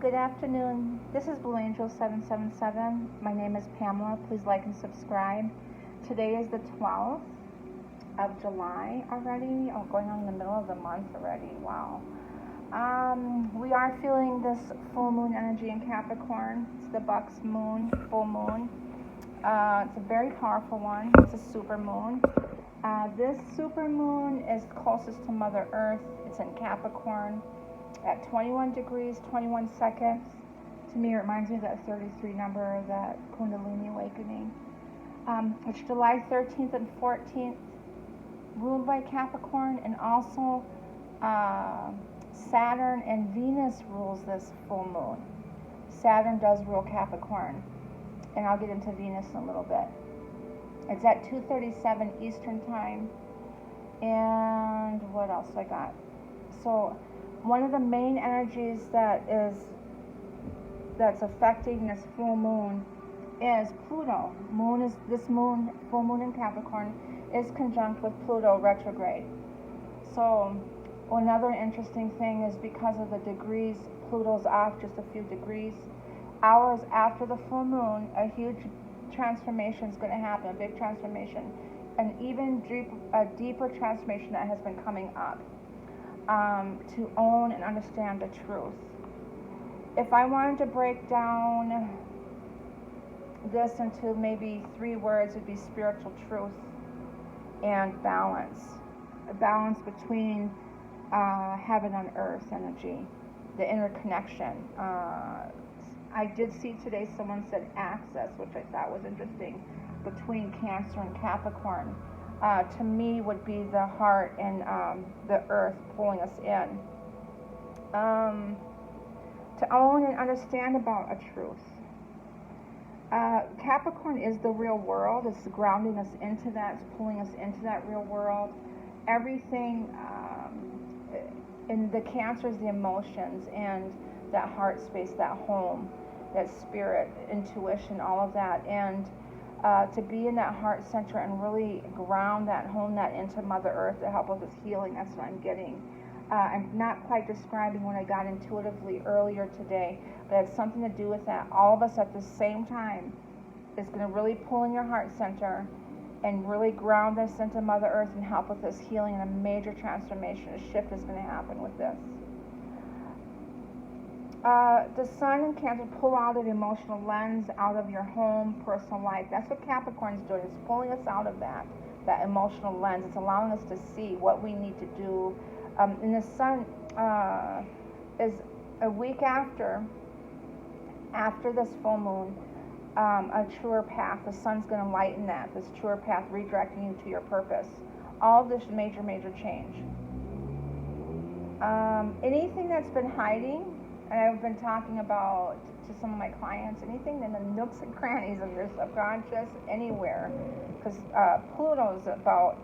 Good afternoon. This is Blue Angel 777. My name is Pamela. Please like and subscribe. Today is the 12th of July already. Oh, going on in the middle of the month already. Wow. We are feeling this full moon energy in Capricorn. It's the Bucks moon, full moon. It's a very powerful one. It's a super moon. This super moon is closest to Mother Earth. It's in Capricorn at 21 degrees, 21 seconds. To me, it reminds me of that 33 number, that Kundalini awakening. It's July 13th and 14th, ruled by Capricorn, and also Saturn and Venus rules this full moon. Saturn does rule Capricorn, and I'll get into Venus in a little bit. It's at 2:37 Eastern time, and what else I got? So one of the main energies that's affecting this full moon is Pluto. Full moon in Capricorn is conjunct with Pluto retrograde. So another interesting thing is because of the degrees, Pluto's off just a few degrees. Hours after the full moon, a huge transformation is going to happen, a big transformation, an even deeper transformation that has been coming up. To own and understand the truth. If I wanted to break down this into maybe 3 words, it would be spiritual truth and balance. A balance between heaven and earth energy, the interconnection. I did see today someone said access, which I thought was interesting, between Cancer and Capricorn. To me would be the heart and the earth pulling us in. To own and understand about a truth. Capricorn is the real world. It's grounding us into that. It's pulling us into that real world. Everything in the Cancer is the emotions and that heart space, that home, that spirit, intuition, all of that. And to be in that heart center and really ground that, hone that into Mother Earth to help us with healing. That's what I'm getting. I'm not quite describing what I got intuitively earlier today, but it has something to do with that. All of us at the same time is going to really pull in your heart center and really ground this into Mother Earth and help with this healing, and a major transformation, a shift is going to happen with this. The Sun and Cancer pull out an emotional lens out of your home, personal life. That's what Capricorn's doing. It's pulling us out of that emotional lens. It's allowing us to see what we need to do. And the Sun is a week after this full moon, a truer path. The Sun's going to lighten that, this truer path, redirecting you to your purpose. All of this major change. Anything that's been hiding, and I've been talking about to some of my clients, anything in the nooks and crannies of your subconscious, anywhere, because Pluto's about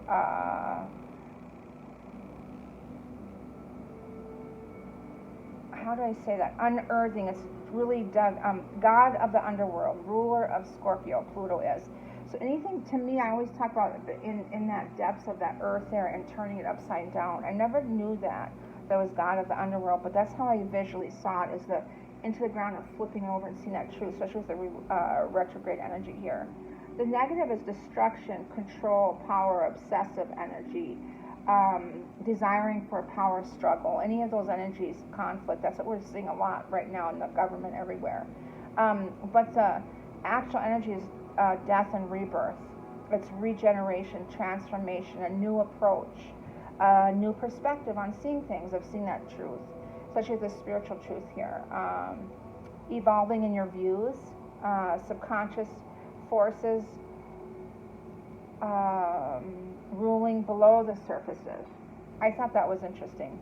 how do I say that? Unearthing. It's really God of the underworld, ruler of Scorpio. Pluto is. So anything, to me, I always talk about in that depths of that earth there and turning it upside down. I never knew that was God of the underworld, but that's how I visually saw it, is the into the ground and flipping over and seeing that truth, especially with the retrograde energy here. The negative is destruction, control, power, obsessive energy, desiring for a power struggle. Any of those energies, conflict, that's what we're seeing a lot right now in the government everywhere. But the actual energy is death and rebirth. It's regeneration, transformation, a new approach, a new perspective on seeing things, of seeing that truth, especially the spiritual truth here. Evolving in your views, subconscious forces ruling below the surfaces. I thought that was interesting.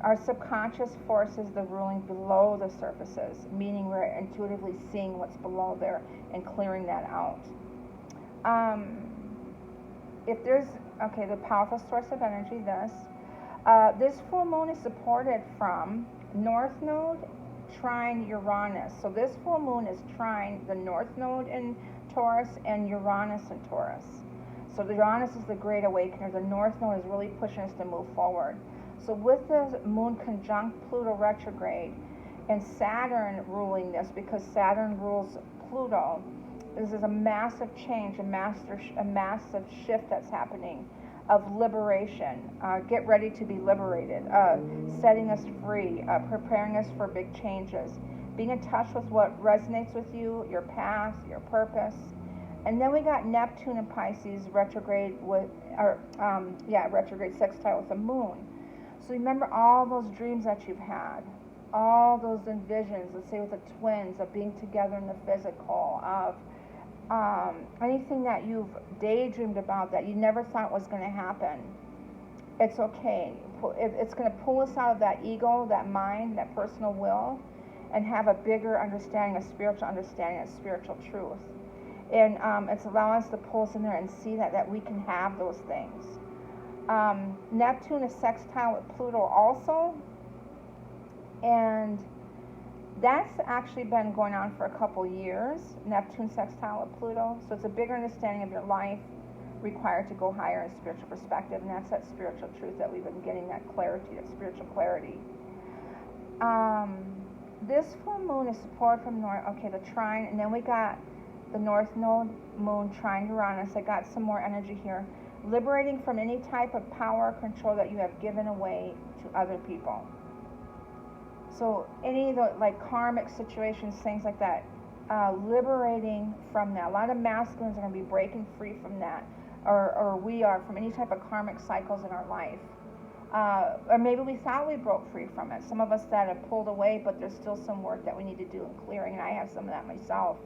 Our subconscious forces the ruling below the surfaces, meaning we're intuitively seeing what's below there and clearing that out. If there's the powerful source of energy, this full moon is supported from North Node, trine Uranus. So this full moon is trine the North Node in Taurus and Uranus in Taurus. So the Uranus is the great awakener. The North Node is really pushing us to move forward. So with the moon conjunct Pluto retrograde and Saturn ruling this, because Saturn rules Pluto, this is a massive change, a massive shift that's happening of liberation. Get ready to be liberated, setting us free, preparing us for big changes, being in touch with what resonates with you, your path, your purpose. And then we got Neptune in Pisces retrograde retrograde sextile with the moon. So remember all those dreams that you've had, all those envisions, let's say with the twins, of being together in the physical, of anything that you've daydreamed about that you never thought was going to happen. It's okay. It's going to pull us out of that ego, that mind, that personal will, and have a bigger understanding, a spiritual understanding, a spiritual truth. And it's allowing us to pull us in there and see that we can have those things. Neptune is sextile with Pluto also, and that's actually been going on for a couple years, Neptune sextile with Pluto. So it's a bigger understanding of your life required to go higher in a spiritual perspective, and that's that spiritual truth that we've been getting, that clarity, that spiritual clarity. This full moon is supported from north, the trine, and then we got the North Node moon trine Uranus. I got some more energy here. Liberating from any type of power or control that you have given away to other people. So any of the karmic situations, things like that, liberating from that. A lot of masculines are going to be breaking free from that, or we are, from any type of karmic cycles in our life. Or maybe we thought we broke free from it. Some of us that have pulled away, but there's still some work that we need to do in clearing, and I have some of that myself,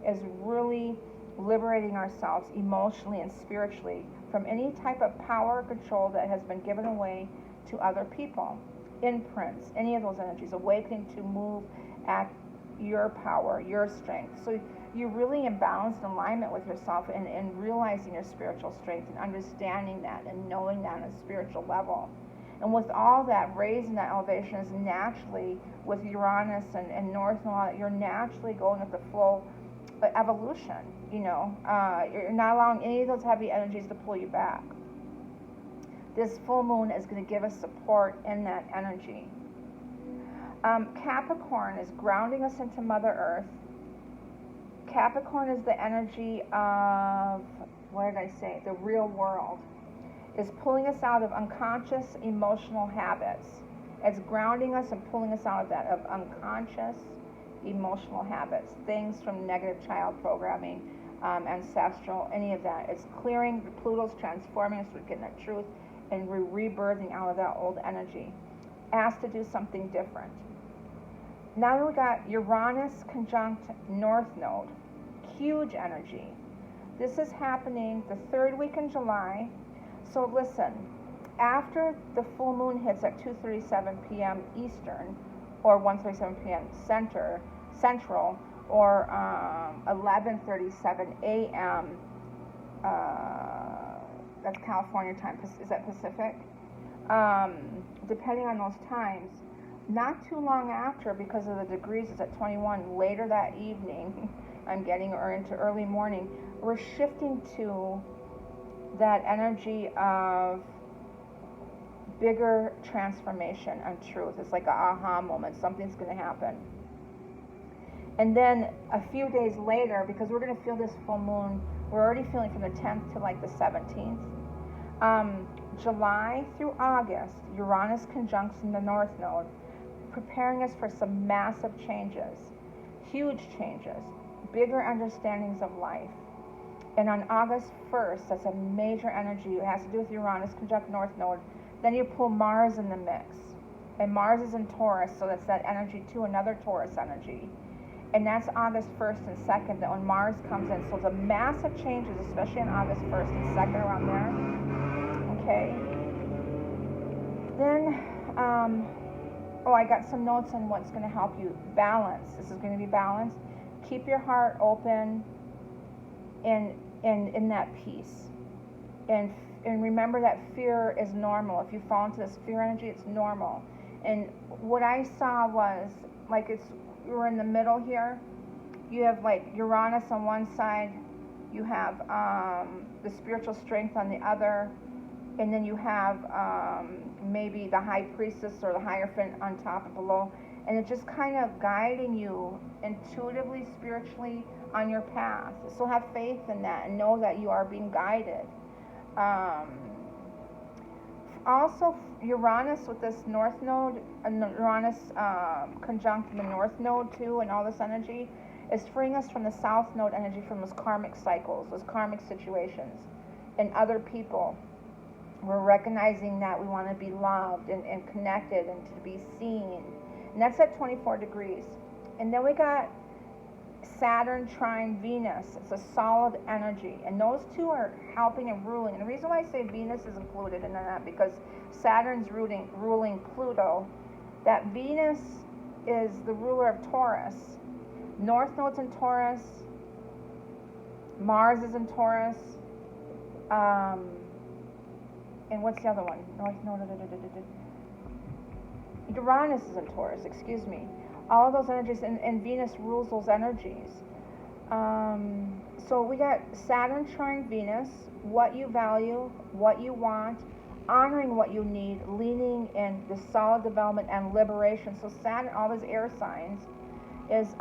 is really liberating ourselves emotionally and spiritually from any type of power or control that has been given away to other people. Imprints, any of those energies, awakening to move at your power, your strength. So you're really in balanced alignment with yourself and realizing your spiritual strength and understanding that and knowing that on a spiritual level. And with all that, raising that elevation is naturally, with Uranus and North Node, you're naturally going with the flow evolution. You're not allowing any of those heavy energies to pull you back. This full moon is going to give us support in that energy. Capricorn is grounding us into Mother Earth. Capricorn is the energy of, the real world. Is pulling us out of unconscious emotional habits. It's grounding us and pulling us out of that, of unconscious emotional habits, things from negative child programming, ancestral, any of that. It's clearing, Pluto's transforming us, we're getting that truth, and we're rebirthing out of that old energy. Asked to do something different. Now that we got Uranus conjunct North Node, huge energy. This is happening the third week in July. So listen, after the full moon hits at 2:37 p.m. Eastern, or 1:37 p.m. Central, or 11:37 a.m. That's California time. Is that Pacific? Depending on those times, not too long after, because of the degrees, it's at 21. Later that evening, I'm getting, or into early morning, we're shifting to that energy of bigger transformation and truth. It's like an aha moment. Something's going to happen. And then a few days later, because we're going to feel this full moon, we're already feeling from the 10th to the 17th. July through August, Uranus conjuncts in the North Node, preparing us for some massive changes, huge changes, bigger understandings of life. And on August 1st, that's a major energy. It has to do with Uranus conjunct North Node. Then you pull Mars in the mix. And Mars is in Taurus, so that's that energy too, another Taurus energy. And that's August 1st and 2nd, that when Mars comes in. So the massive changes, especially on August 1st and 2nd, around there. Okay. Then, I got some notes on what's going to help you. Balance. This is going to be balance. Keep your heart open and in that peace. And remember that fear is normal. If you fall into this fear energy, it's normal. And what I saw was, we're in the middle here. You have Uranus on one side. You have the spiritual strength on the other. and then you have maybe the high priestess or the Hierophant on top and below, and it's just kind of guiding you intuitively, spiritually on your path. So have faith in that and know that you are being guided. Also, Uranus with this North Node, Uranus conjunct the North Node too, and all this energy is freeing us from the South Node energy, from those karmic cycles, those karmic situations, and other people. We're recognizing that we want to be loved and connected and to be seen. And that's at 24 degrees. And then we got Saturn trine Venus. It's a solid energy. And those two are helping and ruling. And the reason why I say Venus is included in that, because Saturn's ruling Pluto. That Venus is the ruler of Taurus. North Node's in Taurus. Mars is in Taurus. And what's the other one? North Node. Uranus is in Taurus, excuse me. All those energies, and Venus rules those energies. So we got Saturn trine Venus, what you value, what you want, honoring what you need, leaning in the solid development and liberation. So Saturn, all those air signs, is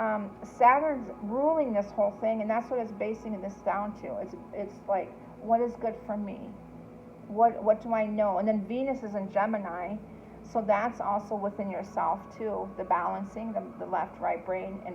Saturn's ruling this whole thing, and that's what it's basing this down to. It's like, what is good for me? What do I know? And then Venus is in Gemini, so that's also within yourself too, the balancing, the left, right brain, and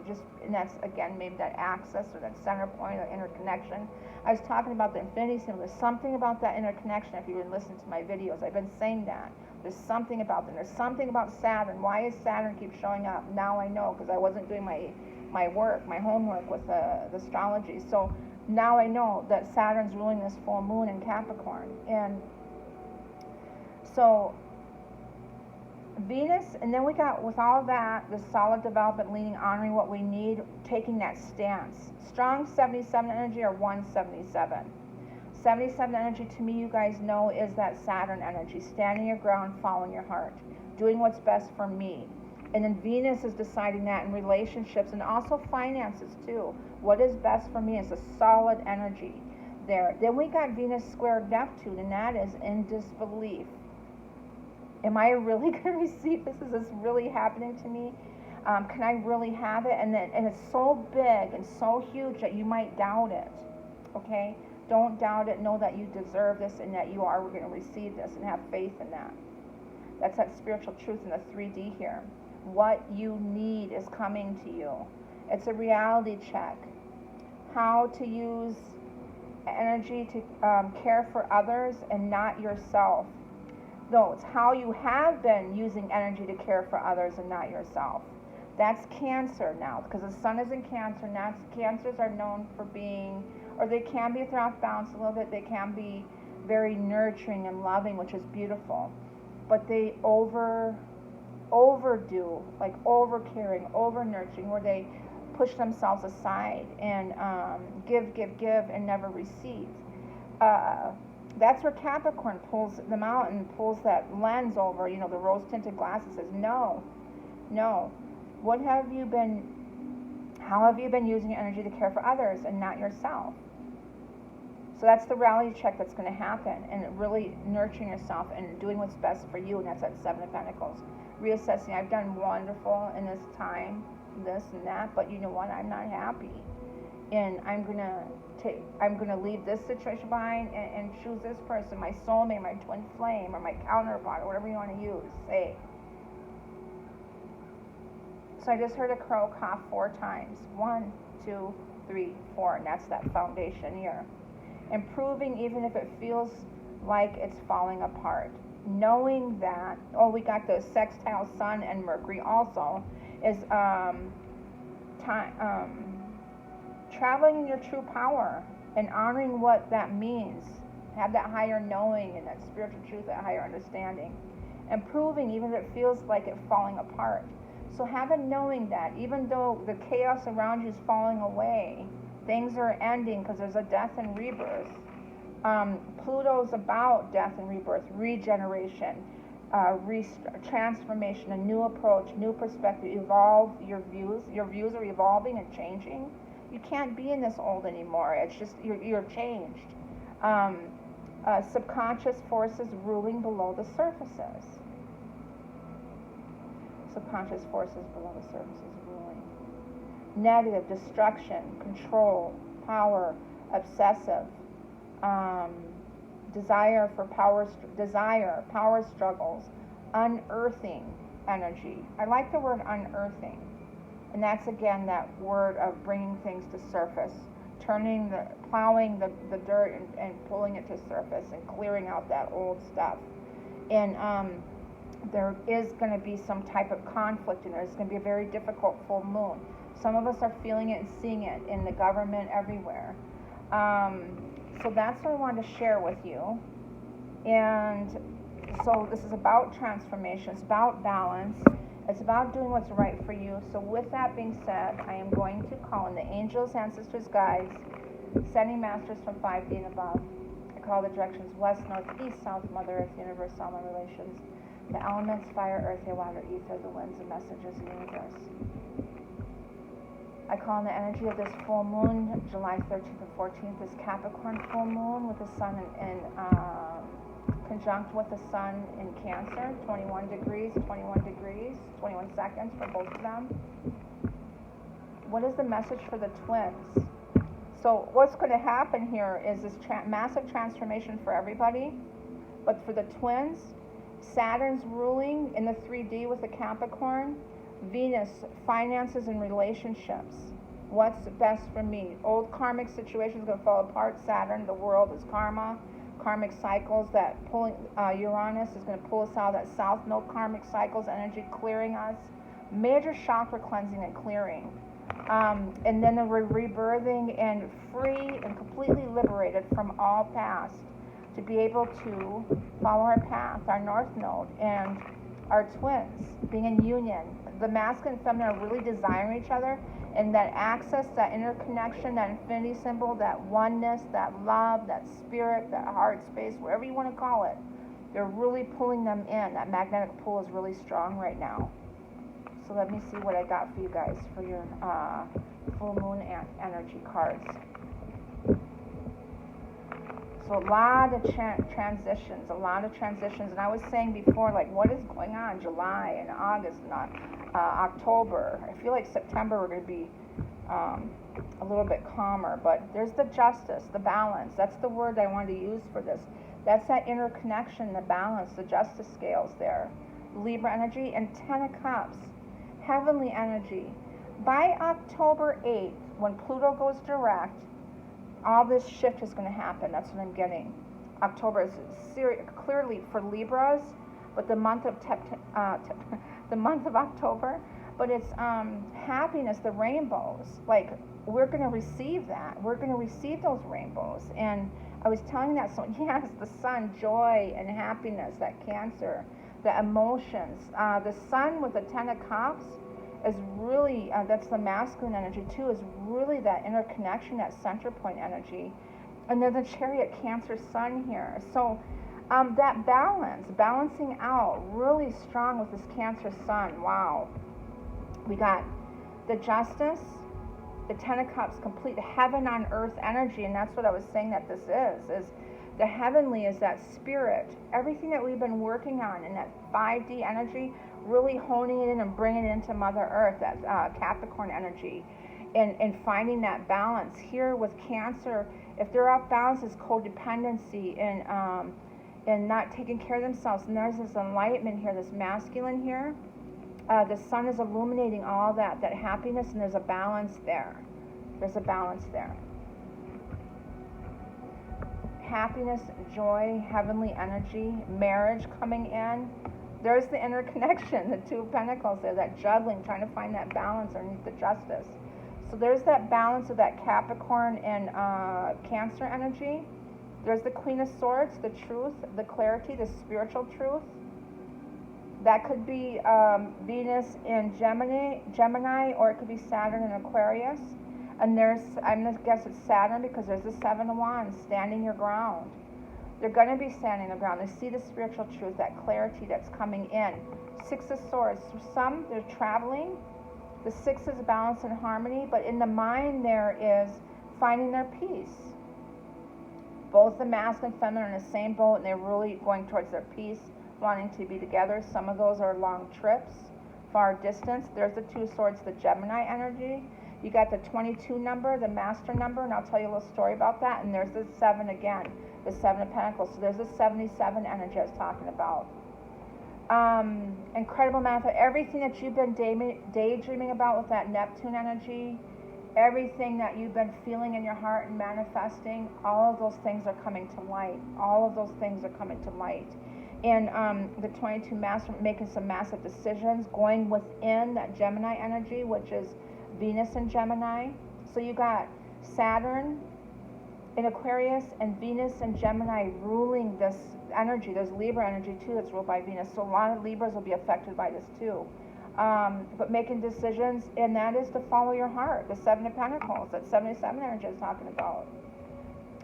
that's again maybe that axis or that center point or interconnection. I was talking about the infinity symbol. There's something about that interconnection. If you've been listening to my videos, I've been saying that. There's something about them. There's something about Saturn. Why is Saturn keep showing up? Now I know, because I wasn't doing my work, my homework with the astrology. So now I know that Saturn's ruling this full moon in Capricorn. And so Venus, and then we got, with all that, the solid development, leaning, honoring what we need, taking that stance. Strong 77 energy or 177. 77 energy, to me, you guys know, is that Saturn energy. Standing your ground, following your heart. Doing what's best for me. And then Venus is deciding that in relationships and also finances too. What is best for me is a solid energy there. Then we got Venus squared Neptune, and that is in disbelief. Am I really going to receive this? Is this really happening to me? Can I really have it? And it's so big and so huge that you might doubt it. Okay? Don't doubt it. Know that you deserve this and that you are going to receive this, and have faith in that. That's that spiritual truth in the 3D here. What you need is coming to you. It's a reality check. How to use energy to care for others and not yourself. No, it's how you have been using energy to care for others and not yourself. That's Cancer now, because the sun is in Cancer. Now, Cancers are known for being, or they can be, if they're off balance a little bit, they can be very nurturing and loving, which is beautiful. But they overdo, like over-caring, over-nurturing, where they push themselves aside and give, and never receive. That's where Capricorn pulls them out and pulls that lens over, the rose-tinted glasses, says, no. How have you been using your energy to care for others and not yourself? So that's the reality check that's going to happen, and really nurturing yourself and doing what's best for you, and that's at 7 of Pentacles. Reassessing, I've done wonderful in this time, this and that, but you know what, I'm not happy. And I'm gonna leave this situation behind and choose this person, my soulmate, my twin flame, or my counterpart, or whatever you want to use, say. So I just heard a crow cough 4 times. 1, 2, 3, 4, and that's that foundation here. Improving even if it feels like it's falling apart. Knowing that, we got the sextile Sun and Mercury also, is traveling in your true power and honoring what that means. Have that higher knowing and that spiritual truth, that higher understanding. Improving even if it feels like it's falling apart. So have a knowing that even though the chaos around you is falling away, things are ending because there's a death and rebirth. Pluto's about death and rebirth, regeneration, transformation, a new approach, new perspective, evolve your views. Your views are evolving and changing. You can't be in this old anymore. It's just, you're changed. Subconscious forces ruling below the surfaces. Subconscious forces below the surfaces ruling. Negative, destruction, control, power, obsessive, desire for power, power struggles, unearthing energy. I like the word unearthing. And that's again that word of bringing things to surface, plowing the dirt and pulling it to surface and clearing out that old stuff. And there is going to be some type of conflict in there. It's going to be a very difficult full moon. Some of us are feeling it and seeing it in the government everywhere. So that's what I wanted to share with you. And so this is about transformation. It's about balance. It's about doing what's right for you. So with that being said, I am going to call in the angels, ancestors, guides, sending masters from 5D and above. I call the directions west, north, east, south, Mother Earth, universe, all my relations, the elements, fire, earth, air, water, ether, the winds, the messages, the universe. I call in the energy of this full moon, July 13th and 14th, this Capricorn full moon with the sun in conjunct with the sun in Cancer, 21 degrees, 21 seconds for both of them. What is the message for the twins? So what's going to happen here is this massive transformation for everybody, but for the twins, Saturn's ruling in the 3D with the Capricorn, Venus, finances and relationships. What's best for me? Old karmic situations going to fall apart. Saturn, the world is karma. Karmic cycles that pulling, Uranus is going to pull us out of that south node karmic cycles, energy clearing us. Major chakra cleansing and clearing. And then the rebirthing and free and completely liberated from all past to be able to follow our path, our north node, and our twins being in union. The masculine and feminine are really desiring each other, and that access, that interconnection, that infinity symbol, that oneness, that love, that spirit, that heart space, whatever you want to call it, they're really pulling them in. That magnetic pull is really strong right now. So let me see what I got for you guys for your full moon energy cards. So a lot of transitions, and I was saying before, like, what is going on July and August and October? I feel like September we're going to be a little bit calmer, but there's the justice, the balance. That's the word I wanted to use for this. That's that interconnection, the balance, the justice scales there. Libra energy and Ten of Cups, heavenly energy. By October 8th, when Pluto goes direct, all this shift is going to happen. That's what I'm getting. October is clearly for Libras, but the month of the month of October. But it's happiness, the rainbows. Like, we're going to receive that. We're going to receive those rainbows. And I was telling that, so yes, the sun, joy and happiness, that Cancer, the emotions. The sun with the Ten of Cups is really, that's the masculine energy too, is really that interconnection, that center point energy. And then the Chariot, Cancer sun here. So that balancing out really strong with this Cancer sun. Wow. We got the justice, the Ten of Cups, complete heaven on earth energy. And that's what I was saying that this is the heavenly is that spirit. Everything that we've been working on in that 5D energy, really honing it in and bringing it into Mother Earth, that Capricorn energy, and finding that balance. Here with Cancer, if they're off balance, is codependency and not taking care of themselves. And there's this enlightenment here, this masculine here. The sun is illuminating all that happiness, and there's a balance there. There's a balance there. Happiness, joy, heavenly energy, marriage coming in. There's the interconnection, the Two of Pentacles there, that juggling, trying to find that balance underneath the justice. So there's that balance of that Capricorn and Cancer energy. There's the Queen of Swords, the truth, the clarity, the spiritual truth. That could be Venus in Gemini, or it could be Saturn in Aquarius. And I'm going to guess it's Saturn because there's the Seven of Wands, standing your ground. They're going to be standing the ground. They see the spiritual truth, that clarity that's coming in. Six of Swords. For some, they're traveling. The Six is balance and harmony, but in the mind there is finding their peace. Both the masculine and feminine are in the same boat, and they're really going towards their peace, wanting to be together. Some of those are long trips, far distance. There's the Two Swords, the Gemini energy. You got the 22 number, the master number, and I'll tell you a little story about that. And there's the 7 again, the 7 of Pentacles. So there's the 77 energy I was talking about. Incredible manifest. Everything that you've been daydreaming about with that Neptune energy, everything that you've been feeling in your heart and manifesting, all of those things are coming to light. All of those things are coming to light. And the 22 master, making some massive decisions, going within that Gemini energy, which is Venus in Gemini. So you got Saturn in Aquarius and Venus in Gemini ruling this energy. There's Libra energy too that's ruled by Venus. So a lot of Libras will be affected by this too. But making decisions, and that is to follow your heart. The 7 of Pentacles, that 77 energy I was talking about.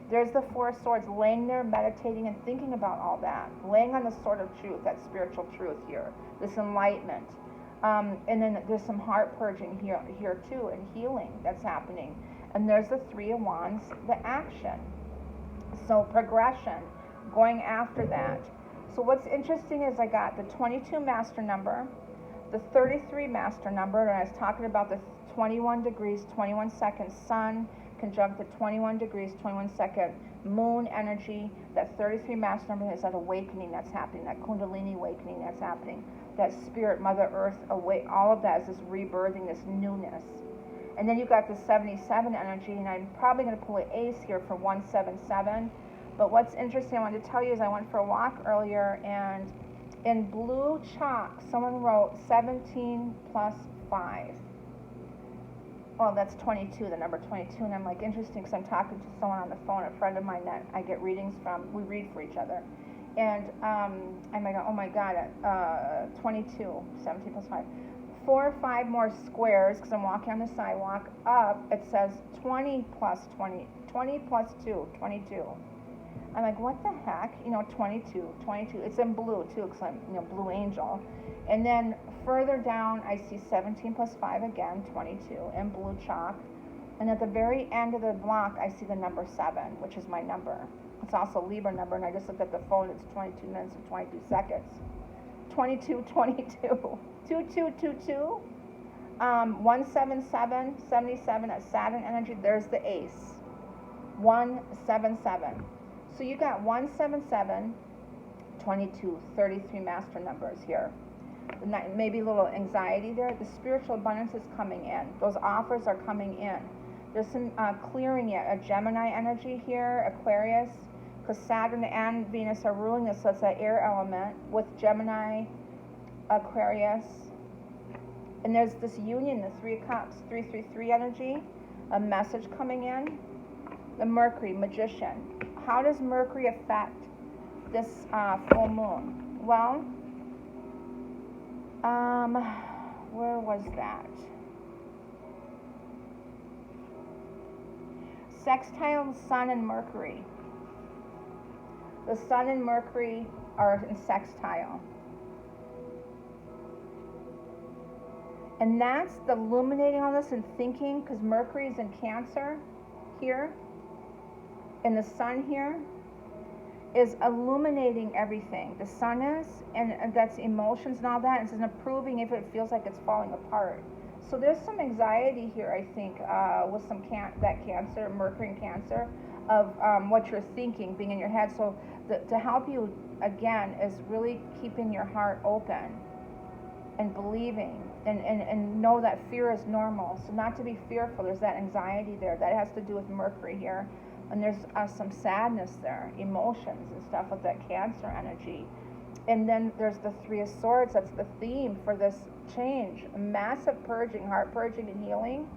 There's the 4 of Swords, laying there, meditating and thinking about all that. Laying on the sword of truth, that spiritual truth here. This enlightenment. And then there's some heart purging here too, and healing that's happening. And there's the 3 of Wands, the action. So progression, going after that. So what's interesting is I got the 22 master number, the 33 master number, and I was talking about the 21 degrees, 21 seconds, sun conjunct the 21 degrees, 21 second moon energy. That 33 master number is that awakening that's happening, that Kundalini awakening that's happening, that spirit, Mother Earth, all of that is this rebirthing, this newness. And then you've got the 77 energy, and I'm probably going to pull an ace here for 177. But what's interesting, I wanted to tell you, is I went for a walk earlier, and in blue chalk, someone wrote 17 plus 5. Well, that's 22, the number 22. And I'm like, interesting, because I'm talking to someone on the phone, a friend of mine that I get readings from. We read for each other. And I'm like, oh my God, 22, 17 plus 5. 4 or 5 more squares, because I'm walking on the sidewalk, up, it says 20 plus 20, 20 plus 2, 22. I'm like, what the heck? 22. It's in blue, too, because I'm, blue angel. And then further down, I see 17 plus 5 again, 22, in blue chalk. And at the very end of the block, I see the number 7, which is my number. It's also a Libra number, and I just looked at the phone. It's 22 minutes and 22 seconds. 22, 22. 2222, 177, 77 at Saturn energy. There's the ace. 177. So you got 177, 22, 33 master numbers here. Maybe a little anxiety there. The spiritual abundance is coming in. Those offers are coming in. There's some clearing yet. A Gemini energy here, Aquarius, because Saturn and Venus are ruling this, so it's that air element with Gemini, Aquarius, and there's this union, the 3 of Cups, 333 energy, a message coming in. The Mercury, Magician. How does Mercury affect this full moon? Well, where was that? Sextile Sun and Mercury. The Sun and Mercury are in sextile. And that's the illuminating all this and thinking, because Mercury is in Cancer here, and the Sun here is illuminating everything. The Sun is, and that's emotions and all that, and it's approving if it feels like it's falling apart. So there's some anxiety here, I think, with some that Cancer, Mercury and Cancer, of what you're thinking being in your head. So to help you, again, is really keeping your heart open and believing, and know that fear is normal. So not to be fearful. There's that anxiety there. That has to do with Mercury here. And there's some sadness there, emotions and stuff with that Cancer energy. And then there's the 3 of Swords. That's the theme for this change. Massive purging, heart purging and healing.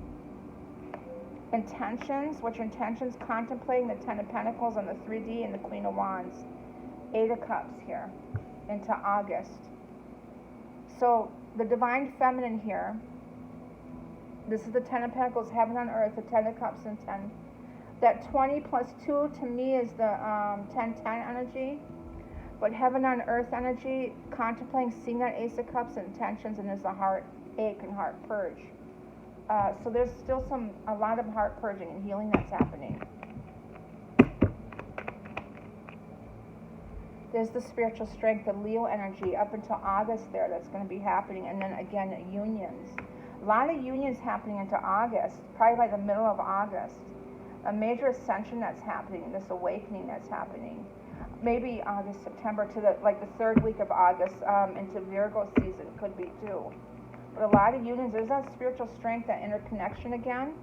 Intentions. What's your intentions? Contemplating the 10 of Pentacles on the 3D and the Queen of Wands. 8 of Cups here into August. So the Divine Feminine here, this is the 10 of Pentacles, heaven on earth, the 10 of Cups and 10. That 20 plus 2 to me is the 10-10 energy. But heaven on earth energy, contemplating, seeing that Ace of Cups and intentions, and there's the heart ache and heart purge. So there's still a lot of heart purging and healing that's happening. There's the spiritual strength, the Leo energy up until August there that's going to be happening. And then again, unions. A lot of unions happening into August, probably by the middle of August. A major ascension that's happening, this awakening that's happening. Maybe August, September to the third week of August into Virgo season could be too. But a lot of unions, there's that spiritual strength, that interconnection again.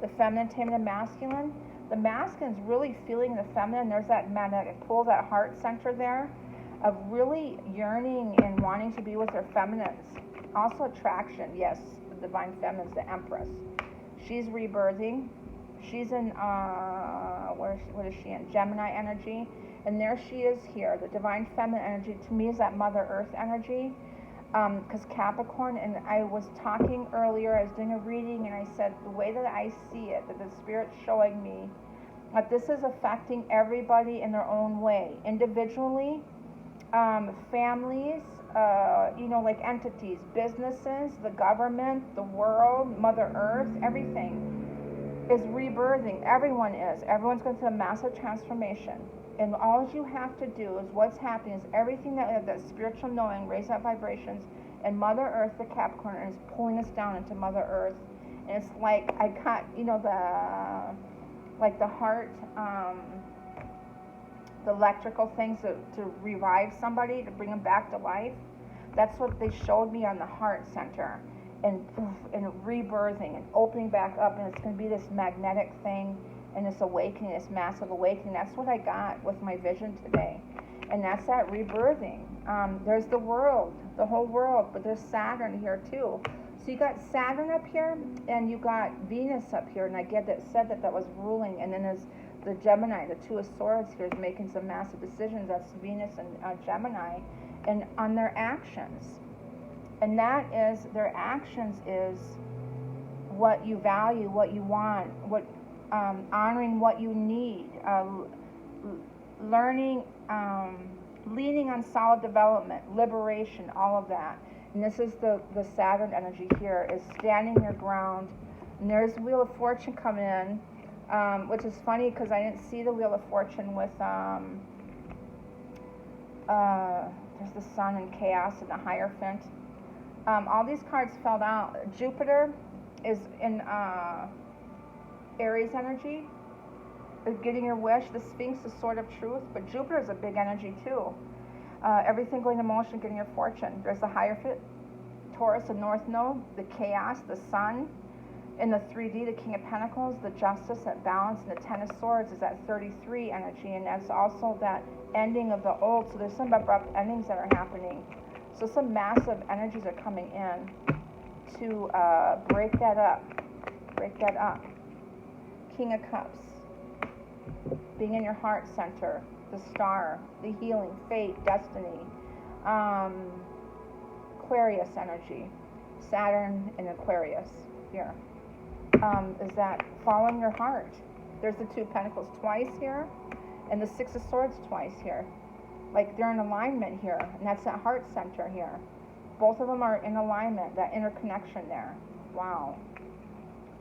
The feminine taming the masculine. The masculine's really feeling the feminine. There's that magnetic pull, that heart center there of really yearning and wanting to be with their feminines. Also attraction, yes, the divine feminine's the Empress. She's rebirthing. She's in, what is she in? Gemini energy. And there she is here. The divine feminine energy to me is that Mother Earth energy. Because Capricorn, and I was talking earlier, I was doing a reading, and I said the way that I see it, that the Spirit's showing me, that this is affecting everybody in their own way. Individually, families, like entities, businesses, the government, the world, Mother Earth, everything is rebirthing. Everyone is. Everyone's going through a massive transformation. And all you have to do is what's happening is everything that spiritual knowing, raise up vibrations, and Mother Earth, the Capricorn, is pulling us down into Mother Earth. And it's like I got, the heart, the electrical things to revive somebody, to bring them back to life. That's what they showed me on the heart center. And rebirthing and opening back up, and it's going to be this magnetic thing. And this awakening, this massive awakening, that's what I got with my vision today. And that's that rebirthing. There's the world, the whole world, but there's Saturn here too. So you got Saturn up here, and you got Venus up here, and I get that said that was ruling. And then there's the Gemini, the Two of Swords here is making some massive decisions. That's Venus and Gemini, and on their actions. And that is, their actions is what you value, what you want, what honoring what you need, learning, leaning on solid development, liberation, all of that. And this is the Saturn energy here, is standing your ground. And there's the Wheel of Fortune coming in, which is funny because I didn't see the Wheel of Fortune with, there's the Sun and Chaos and the Hierophant. All these cards fell out. Jupiter is in Aries energy, getting your wish. The Sphinx is Sword of Truth, but Jupiter is a big energy too. Everything going to motion, getting your fortune. There's the Hierophant, Taurus, the North Node, the Chaos, the Sun, in the 3D, the King of Pentacles, the Justice, that balance, and the Ten of Swords is that 33 energy, and that's also that ending of the old. So there's some abrupt endings that are happening. So some massive energies are coming in to break that up. Break that up. King of Cups, being in your heart center, the Star, the healing, fate, destiny, Aquarius energy, Saturn in Aquarius here, is that following your heart. There's the Two of Pentacles twice here, and the Six of Swords twice here. Like they're in alignment here, and that's that heart center here. Both of them are in alignment, that interconnection there. Wow.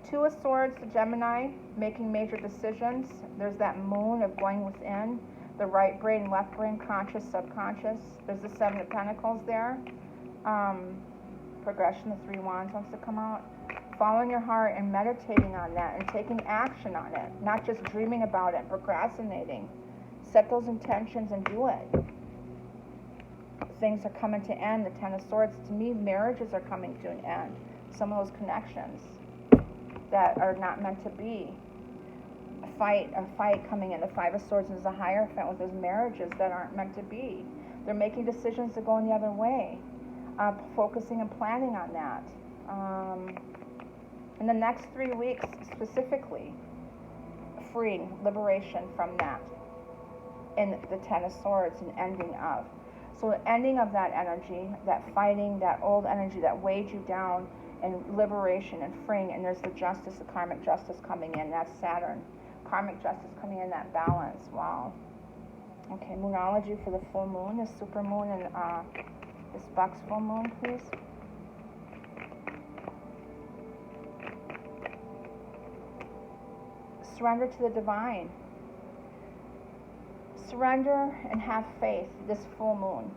Two of Swords, the Gemini, making major decisions. There's that Moon of going within, the right brain, left brain, conscious, subconscious. There's the Seven of Pentacles there. Progression, the Three Wands wants to come out. Following your heart and meditating on that and taking action on it, not just dreaming about it, procrastinating. Set those intentions and do it. Things are coming to end. The Ten of Swords, to me, marriages are coming to an end. Some of those connections that are not meant to be. A fight coming in. The Five of Swords is a Hierophant with those marriages that aren't meant to be. They're making decisions to go in the other way. Focusing and planning on that. In the next 3 weeks, specifically, freeing, liberation from that. And the Ten of Swords, an ending of. So the ending of that energy, that fighting, that old energy that weighed you down, and liberation and freeing. And there's the Justice, the karmic justice coming in. That's Saturn. Karmic justice coming in, that balance. Wow. Okay, Moonology for the full moon, the super moon, and this Bucks full moon, please. Surrender to the divine. Surrender and have faith this full moon.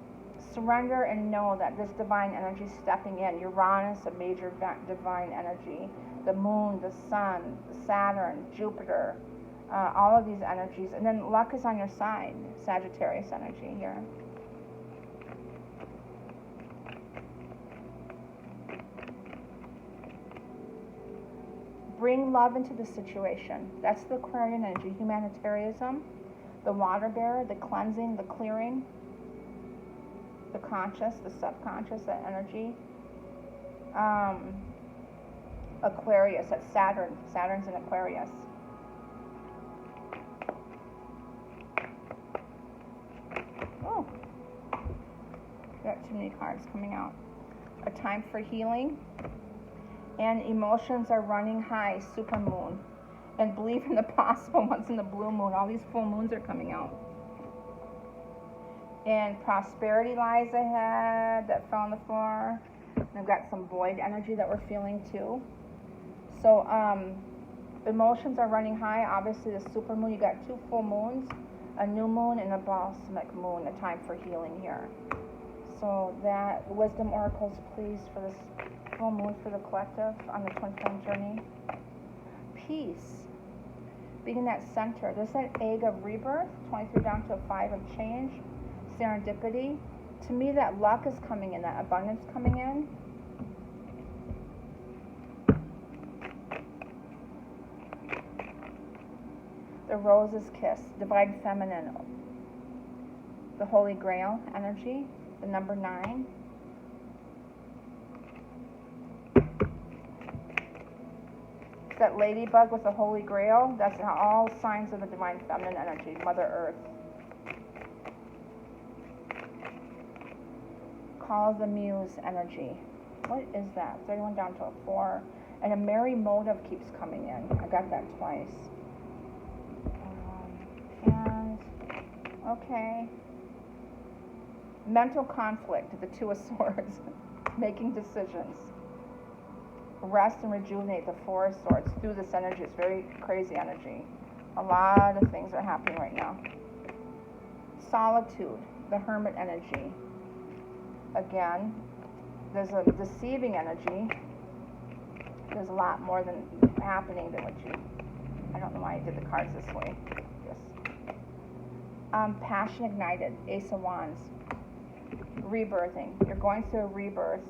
Surrender and know that this divine energy is stepping in. Uranus, a major divine energy. The moon, the sun, Saturn, Jupiter, all of these energies. And then luck is on your side. Sagittarius energy here. Bring love into the situation. That's the Aquarian energy. Humanitarianism, the water bearer, the cleansing, the clearing, the conscious, the subconscious, that energy. Aquarius, that's Saturn. Saturn's in Aquarius. Oh, got too many cards coming out. A time for healing. And emotions are running high, super moon. And believe in the possible once in the blue moon. All these full moons are coming out. And prosperity lies ahead, that fell on the floor. And I've got some void energy that we're feeling too. So emotions are running high. Obviously the super moon, you got 2 full moons, a new moon and a balsamic moon, a time for healing here. So that, wisdom oracles, please, for this full moon for the collective on the twin flame journey. Peace. Being in that center. There's that egg of rebirth, 23 down to a 5 of change. Serendipity. To me, that luck is coming in, that abundance coming in. The rose's kiss, divine feminine. The Holy Grail energy, the number 9. That ladybug with the Holy Grail, that's all signs of the divine feminine energy, Mother Earth. Call of the Muse energy. What is that? 31 down to a 4. And a merry motive keeps coming in. I got that twice. Okay. Mental conflict, the 2 of Swords. Making decisions. Rest and rejuvenate, the 4 of Swords. Through this energy, it's very crazy energy. A lot of things are happening right now. Solitude, the Hermit energy. Again, there's a deceiving energy. There's a lot more than happening than what you... I don't know why I did the cards this way. Passion ignited, Ace of Wands. Rebirthing. You're going through a rebirth.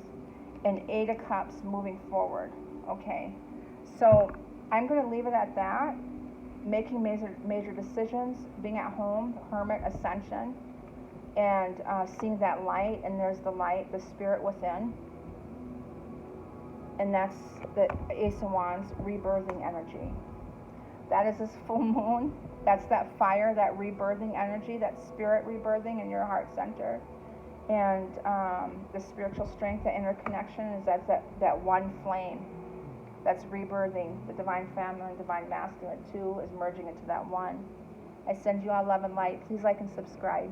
And 8 of Cups moving forward. Okay. So I'm going to leave it at that. Making major decisions. Being at home. Hermit ascension. And seeing that light. And there's the light. The spirit within. And that's the Ace of Wands. Rebirthing energy. That is this full moon. That's that fire. That rebirthing energy. That spirit rebirthing in your heart center. And the spiritual strength, the inner connection, is that one flame that's rebirthing. The divine feminine, divine masculine, 2 is merging into that one. I send you all love and light. Please like and subscribe.